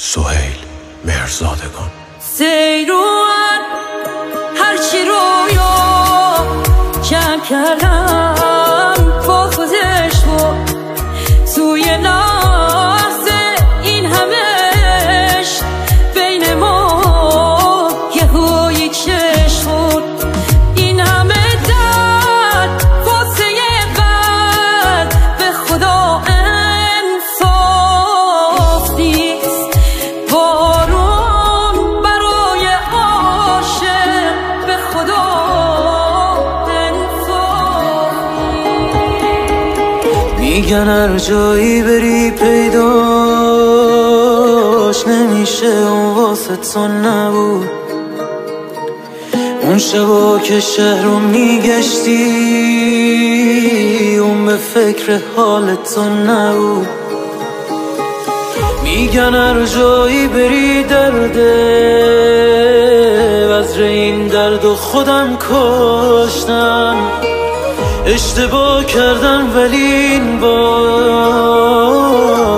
سهیل مهرزادگان. سیروان هرچی رویا جمع کردم با خودش بود توی لحظه این همش بین ما یهو یک چشم بود. این همه درد واسه بعد به خدا انصاف نیست. بارون برای عاشق به خدا انصاف نیست. میگن هر جایی بری پیداش نمیشه، اون واسه تو نبود. اون شبا که شهر رو میگشتی اون به فکر حال تو نبود. میگن هر جایی بری درده، وزر این درد و خودم کشتم. اشتباه کردم ولی این بار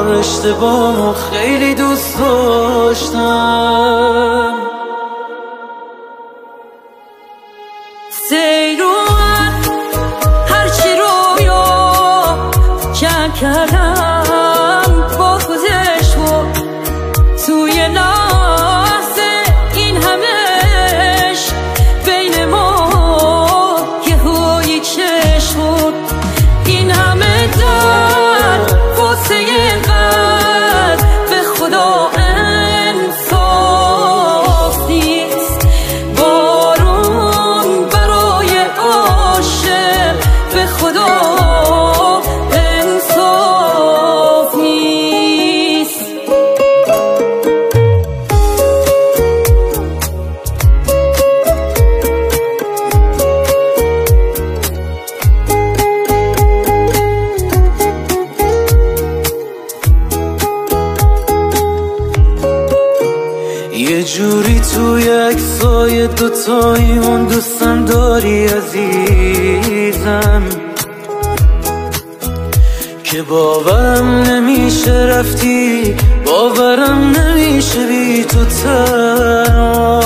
اشتباهمو خیلی دوست داشتم. سیروان هرچی رویا جمع کردم با خودش بود توی لحظه این همش بین ما یهو یک چشم بود. این همه درد واسه بعد به خدا انصاف نیست. بارون برای عاشق به خدا انصاف نیست. یه جوری توی عکسای دوتاییمون دوستم داری عزیزم، که باورم نمیشه رفتی، باورم نمیشه بی تو تنم.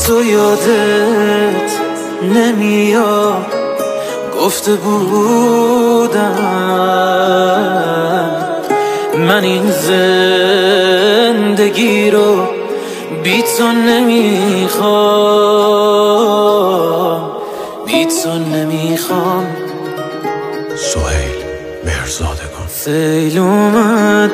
تو یادت نمیاد گفته بودم من این زندگی رو بی تو نمیخوام، بی تو نمیخوام. سهیل مهرزادگان. سیل اومد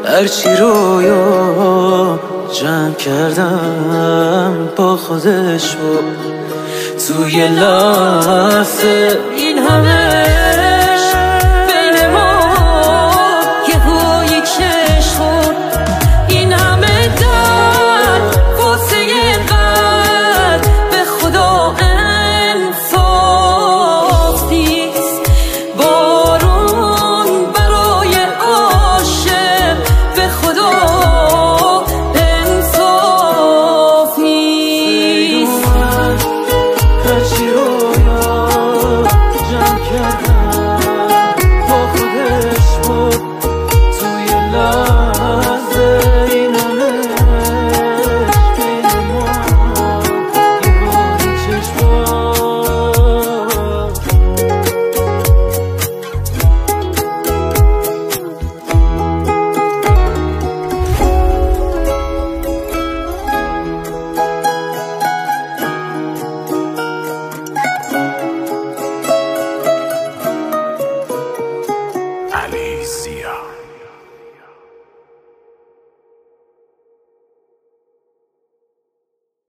هرچی رویا جمع کردم با خودش بود توی لحظه این همه